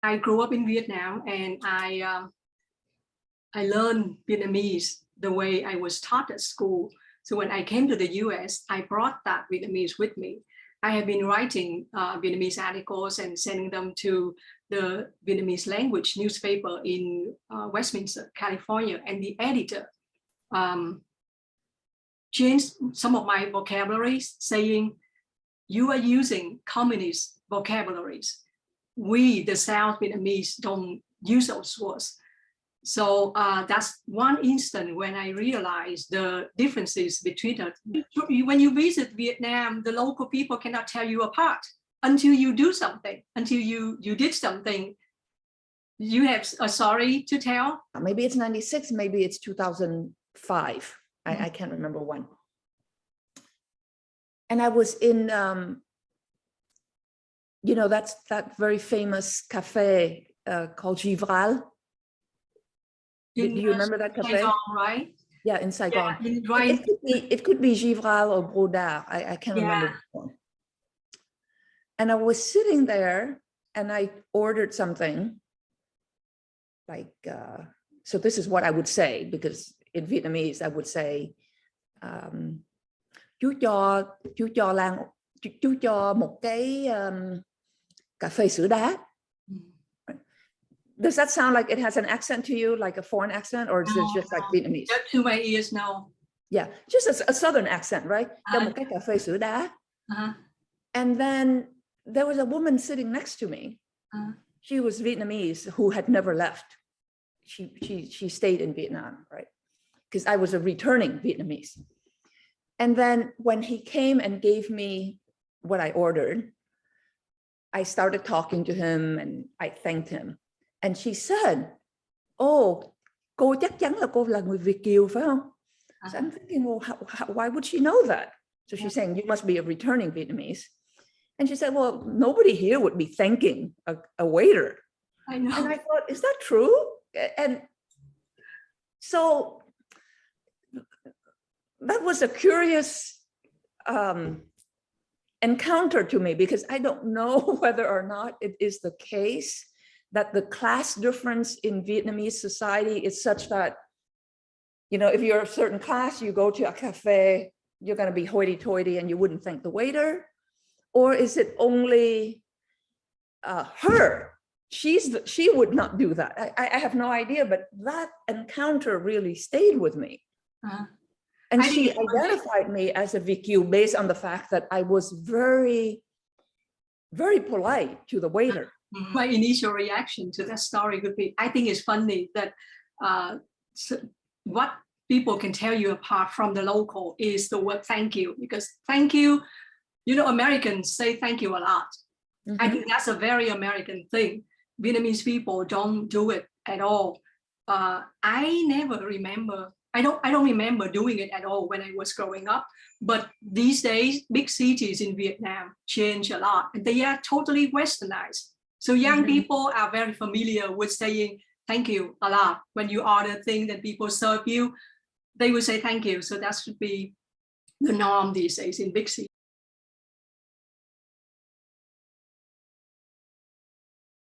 I grew up in Vietnam, and I learned Vietnamese the way I was taught at school. So when I came to the US, I brought that Vietnamese with me. I have been writing Vietnamese articles and sending them to the Vietnamese language newspaper in Westminster, California, and the editor changed some of my vocabularies, saying, "You are using communist vocabularies. We, the South Vietnamese, don't use those words." So that's one instant when I realized the differences between us. When you visit Vietnam, the local people cannot tell you apart until you do something, until you did something. You have a story to tell? Maybe it's 96, maybe it's 2005. I can't remember when. And I was in, you know, that's that very famous cafe called Givral. Do you remember that cafe? Saigon, right? Yeah, in Saigon. Yeah, right. It could be Givral or Brodard. I can't remember. And I was sitting there and I ordered something like, so this is what I would say, because in Vietnamese, I would say, chú cho một cái cà phê sữa đá. Does that sound like it has an accent to you, like a foreign accent, or is it just like Vietnamese? To my ears, no. Yeah, just a southern accent, right? Cho một cái cà phê sữa đá. And then there was a woman sitting next to me. She was Vietnamese who had never left. She stayed in Vietnam, right? Because I was a returning Vietnamese. And then when he came and gave me what I ordered, I started talking to him and I thanked him. And she said, "Oh, cô chắc chắn là cô là người Việt kiều, phải không?" So I'm thinking, well, why would she know that? So she's saying, "You must be a returning Vietnamese." And she said, "Well, nobody here would be thanking a waiter." I know. And I thought, is that true? And so that was a curious encounter to me, because I don't know whether or not it is the case that the class difference in Vietnamese society is such that, you know, if you're a certain class, you go to a cafe, you're going to be hoity-toity and you wouldn't thank the waiter. Or is it only her? She would not do that. I have no idea, but that encounter really stayed with me. And she identified me as a VQ based on the fact that I was very, very polite to the waiter. My initial reaction to that story would be, I think it's funny that what people can tell you apart from the local is the word thank you, because thank you, you know, Americans say thank you a lot. I think that's a very American thing. Vietnamese people don't do it at all. I never remember, I don't remember doing it at all when I was growing up. But these days, big cities in Vietnam change a lot, and they are totally westernized. So young people are very familiar with saying thank you a lot. When you order things and people serve you, they will say thank you. So that should be the norm these days in big cities.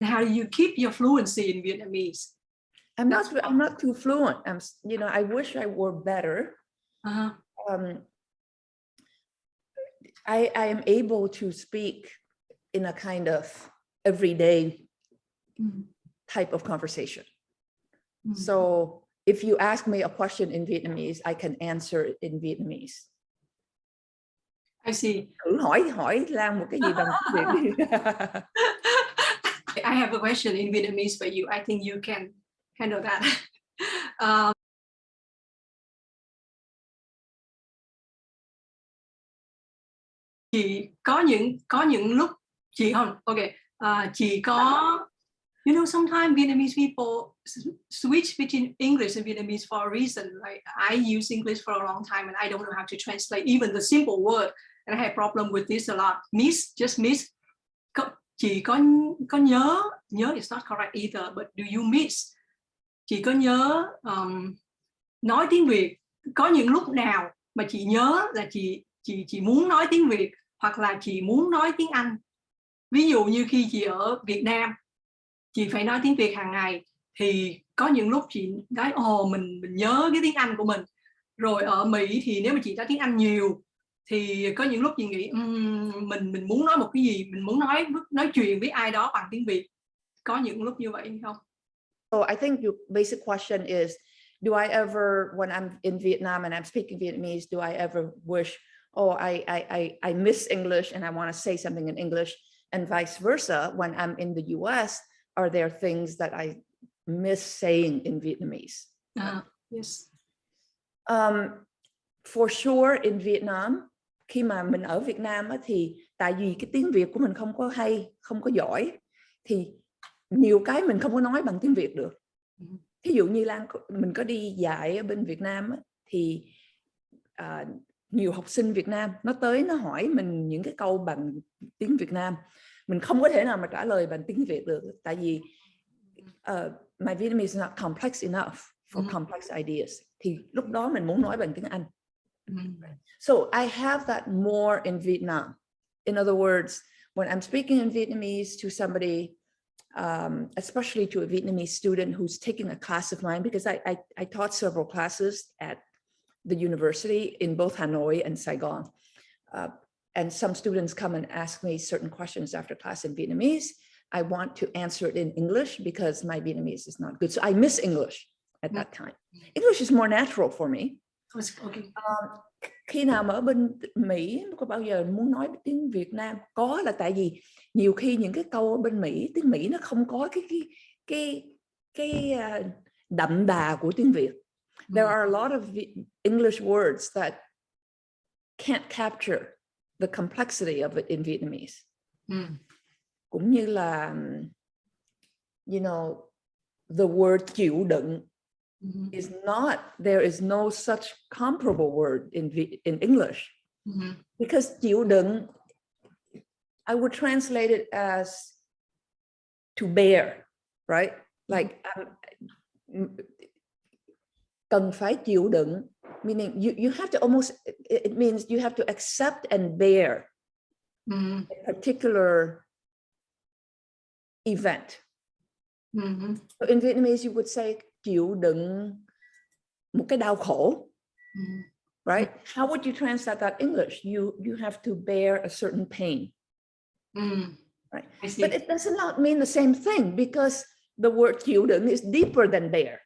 How do you keep your fluency in Vietnamese? I'm not too fluent. You know, I wish I were better. I am able to speak in a kind of everyday type of conversation. So if you ask me a question in Vietnamese, I can answer it in Vietnamese. I see. Hỏi Lan một cái gì bằng Việt. I have a question in Vietnamese for you. I think you can handle that. Chị có những lúc chị không, okay, chị có, you know, sometimes Vietnamese people switch between English and Vietnamese for a reason. Like I use English for a long time and I don't know how to translate even the simple word, and I have problem with this a lot. Just miss. Chị có nhớ is not correct either, but do you miss? Chị có nhớ nói tiếng Việt, có những lúc nào mà chị nhớ là chị muốn nói tiếng Việt hoặc là chị muốn nói tiếng Anh. Ví dụ như khi chị ở Việt Nam, chị phải nói tiếng Việt hàng ngày, thì có những lúc chị nói mình nhớ cái tiếng Anh của mình. Rồi ở Mỹ thì nếu mà chị nói tiếng Anh nhiều thì có những lúc chị nghĩ mình muốn nói một cái gì, mình muốn nói chuyện với ai đó bằng tiếng Việt. Có những lúc như vậy không? So I think your basic question is, do I ever, when I'm in Vietnam and I'm speaking Vietnamese, do I ever wish, I miss English and I want to say something in English, and vice versa, when I'm in the US, are there things that I miss saying in Vietnamese? Yes. For sure in Vietnam, khi mà mình ở Việt Nam á, thì tại vì cái tiếng Việt của mình không có hay, không có giỏi, thì nhiều cái mình không có nói bằng tiếng Việt được. Ví dụ như Lan, mình có đi dạy ở bên Việt Nam á, thì nhiều học sinh Việt Nam nó tới nó hỏi mình những cái câu bằng tiếng Việt Nam, mình không có thể nào mà trả lời bằng tiếng Việt được, tại vì my Vietnamese is not complex enough for complex ideas. Thì lúc đó mình muốn nói bằng tiếng Anh. So I have that more in Vietnam. In other words, when I'm speaking in Vietnamese to somebody, especially to a Vietnamese student who's taking a class of mine, because I taught several classes at the university in both Hanoi and Saigon. And some students come and ask me certain questions after class in Vietnamese. I want to answer it in English because my Vietnamese is not good. So I miss English at that time. English is more natural for me. Okay. Khi nào mà ở bên Mỹ có bao giờ muốn nói tiếng Việt Nam? Có, là tại vì nhiều khi những cái câu ở bên Mỹ, tiếng Mỹ nó không có cái đậm đà của tiếng Việt. There are a lot of English words that can't capture the complexity of it in Vietnamese. Cũng như là, you know, the word chịu đựng is not, there is no such comparable word in English. Because chịu đựng, I would translate it as to bear, right? Like, cần phải chịu đựng, meaning you have to almost, it means you have to accept and bear a particular event. So in Vietnamese, you would say chịu đựng một cái đau khổ, right? How would you translate that English? You have to bear a certain pain, right? But it does not mean the same thing, because the word chịu đựng is deeper than bear.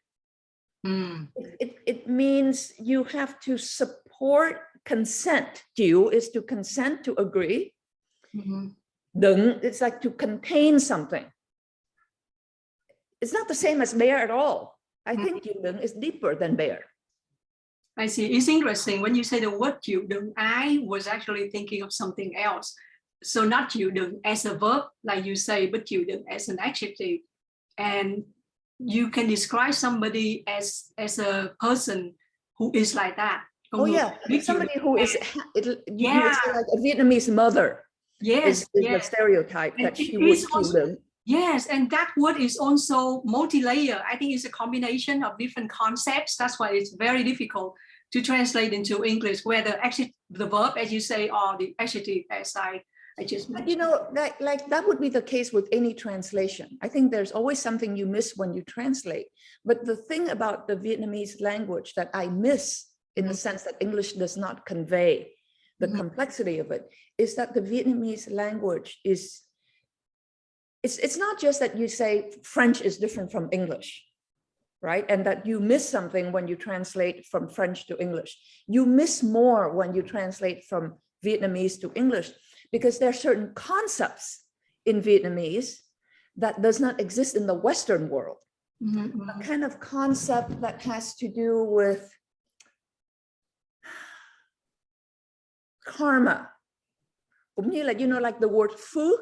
It means you have to support consent. Chịu is to consent, to agree. Đựng, it's like to contain something. It's not the same as bear at all. I think chịu đựng is deeper than bear. I see. It's interesting when you say the word chịu đựng. I was actually thinking of something else. So not chịu đựng as a verb, like you say, but chịu đựng as an adjective. And you can describe somebody as a person who is like that. Somebody who is, you would say like a Vietnamese mother. Yes, is the stereotype and that she would chịu đựng. Yes, and that word is also multi-layer. I think it's a combination of different concepts. That's why it's very difficult to translate into English, whether actually the verb, as you say, or the adjective, as I just mentioned. You know, like that would be the case with any translation. I think there's always something you miss when you translate. But the thing about the Vietnamese language that I miss, in the sense that English does not convey the complexity of it, is that the Vietnamese language is, it's not just that you say French is different from English, right? And that you miss something when you translate from French to English. You miss more when you translate from Vietnamese to English, because there are certain concepts in Vietnamese that does not exist in the Western world. A kind of concept that has to do with karma. Cũng như là, you know, like the word phước.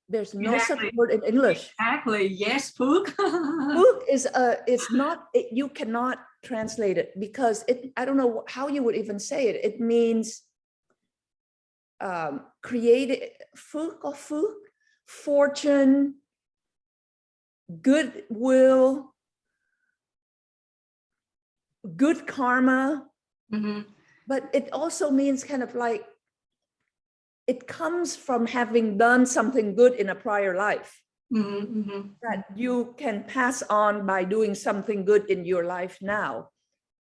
There's no such word in English. Exactly. Yes, phước. Phước is it's not, you cannot translate it, because I don't know how you would even say it. It means created, phước or phước, fortune, goodwill, good karma. But it also means kind of like, it comes from having done something good in a prior life. that you can pass on by doing something good in your life now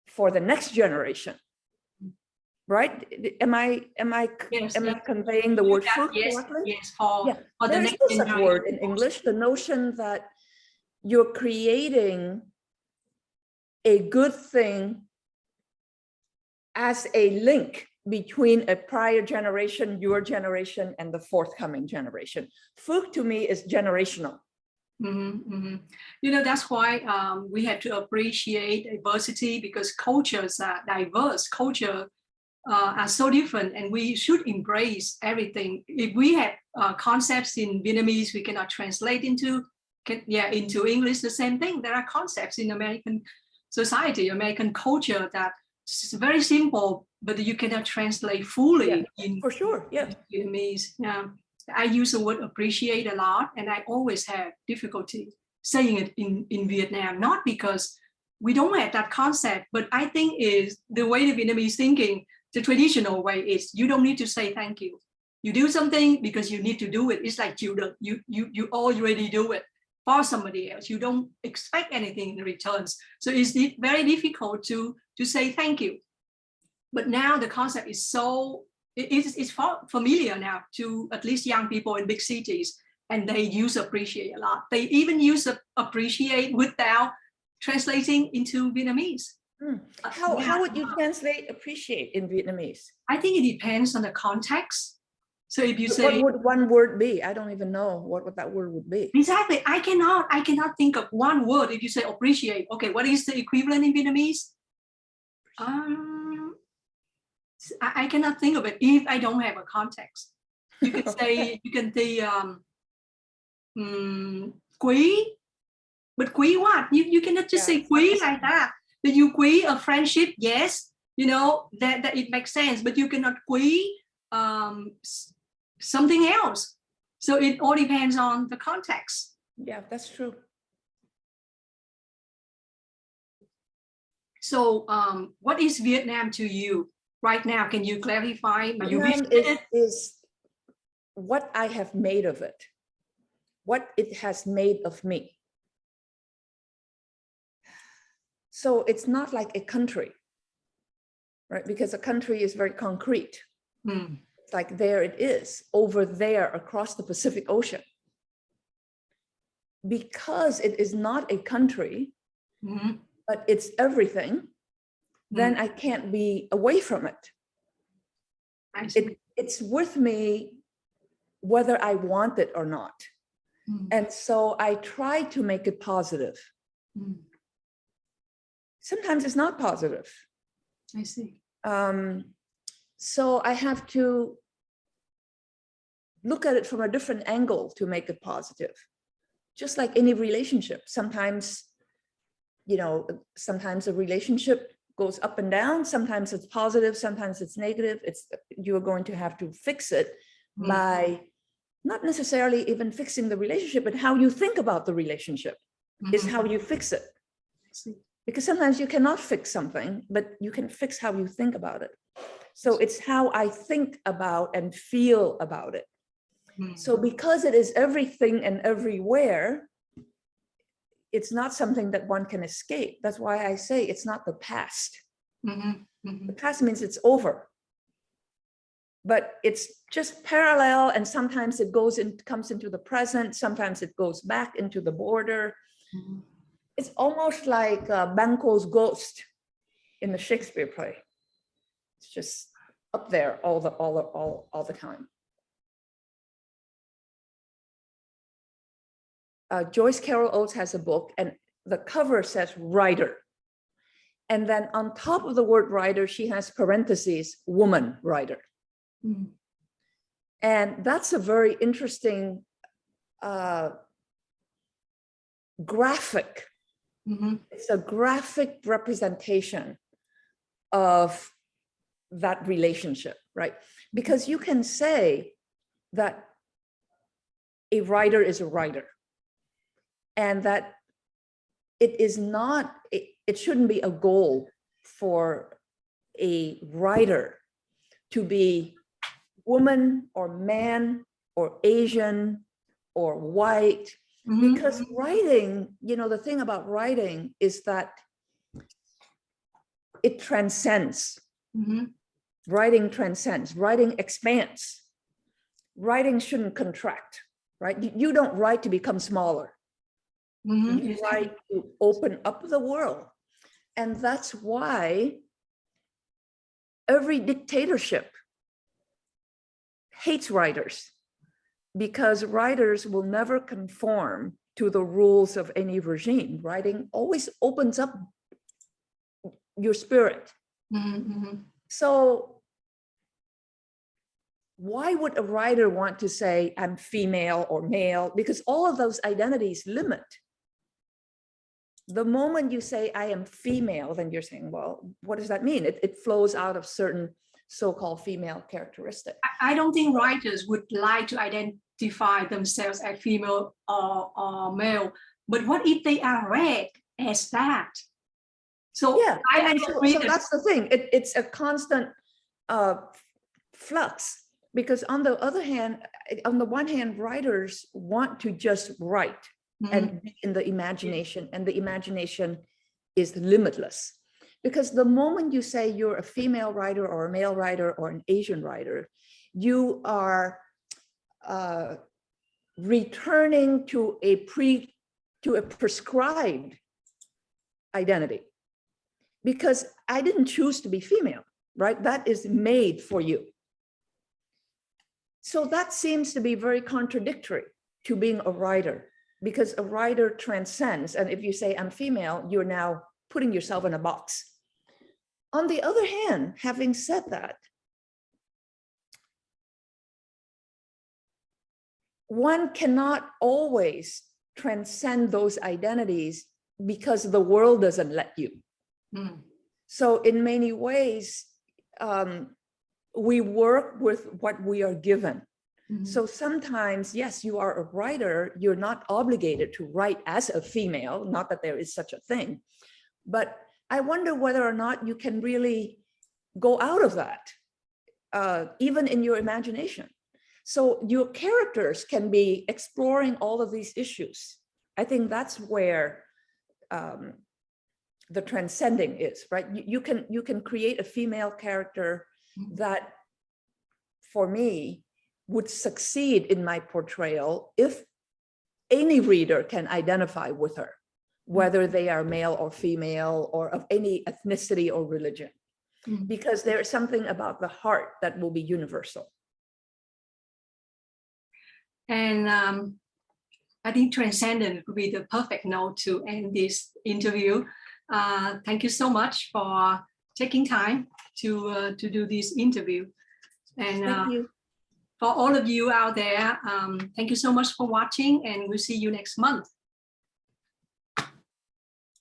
for the next generation. Right? Am I conveying the word phước correctly? Yes, for the There's next no generation. such word in English. The notion that you're creating a good thing as a link between a prior generation, your generation, and the forthcoming generation. Phước to me is generational. You know, that's why we have to appreciate diversity, because cultures are diverse. Culture are so different, and we should embrace everything. If we have concepts in Vietnamese we cannot translate into English, the same thing. There are concepts in American society, American culture that is very simple, but you cannot translate fully in for sure. Vietnamese. I use the word appreciate a lot, and I always have difficulty saying it in Vietnam, not because we don't have that concept, but I think is the way the Vietnamese thinking, the traditional way is you don't need to say thank you. You do something because you need to do it. It's like chịu đựng. You already do it for somebody else. You don't expect anything in returns. So it's very difficult to say thank you. But now the concept is so, it's familiar now to at least young people in big cities, and they use appreciate a lot. They even use appreciate without translating into Vietnamese. How would you translate appreciate in Vietnamese? I think it depends on the context. So if you say, what would one word be? I don't even know what that word would be. Exactly. I cannot think of one word. If you say appreciate, okay, what is the equivalent in Vietnamese? I cannot think of it if I don't have a context. You can say, quý, but quý what? You cannot just say quý like that. That you quý a friendship, yes, you know, that it makes sense, but you cannot quý something else. So it all depends on the context. Yeah, that's true. So what is Vietnam to you right now? Can you clarify? Vietnam is what I have made of it, what it has made of me. So it's not like a country, right? Because a country is very concrete. It's like there it is, over there across the Pacific Ocean. Because it is not a country, but it's everything, then I can't be away from it. It's with me whether I want it or not. And so I try to make it positive. Sometimes it's not positive. I see. So I have to look at it from a different angle to make it positive. Just like any relationship. Sometimes, you know, sometimes a relationship goes up and down. Sometimes it's positive, sometimes it's negative. You're going to have to fix it by not necessarily even fixing the relationship, but how you think about the relationship is how you fix it. Because sometimes you cannot fix something, but you can fix how you think about it. So it's how I think about and feel about it. So because it is everything and everywhere, it's not something that one can escape. That's why I say it's not the past. The past means it's over. But it's just parallel, and sometimes it comes into the present, sometimes it goes back into the border. It's almost like Banquo's ghost in the Shakespeare play. It's just up there all the time. Joyce Carol Oates has a book, and the cover says writer. And then on top of the word writer, she has parentheses, woman writer. And that's a very interesting graphic. It's a graphic representation of that relationship, right? Because you can say that a writer is a writer, and that it is not, it shouldn't be a goal for a writer to be woman or man or Asian or white Because writing, you know, the thing about writing is that it transcends. Writing transcends, writing expands. Writing shouldn't contract, right? You don't write to become smaller. You write to open up the world. And that's why every dictatorship hates writers, because writers will never conform to the rules of any regime. Writing always opens up your spirit. So why would a writer want to say I'm female or male? Because all of those identities limit. The moment you say I am female, then you're saying, well, what does that mean? It flows out of certain so-called female characteristics. I don't think writers would like to identify themselves as female or male, but what if they are read as that? So yeah, so that's the thing. It's a constant flux, because on the other hand, on the one hand, writers want to just write and be in the imagination, and the imagination is limitless. Because the moment you say you're a female writer or a male writer or an Asian writer, you are returning to a prescribed identity. Because I didn't choose to be female, right? That is made for you. So that seems to be very contradictory to being a writer, because a writer transcends. And if you say I'm female, you're now putting yourself in a box. On the other hand, having said that, one cannot always transcend those identities because the world doesn't let you. So in many ways, we work with what we are given. So sometimes, yes, you are a writer, you're not obligated to write as a female, not that there is such a thing, but I wonder whether or not you can really go out of that, even in your imagination. So your characters can be exploring all of these issues. I think that's where the transcending is, right? You can create a female character that, for me, would succeed in my portrayal if any reader can identify with her, whether they are male or female or of any ethnicity or religion, because there is something about the heart that will be universal. And I think transcendent would be the perfect note to end this interview. Thank you so much for taking time to do this interview. And Thank you. For all of you out there, thank you so much for watching, and we'll see you next month.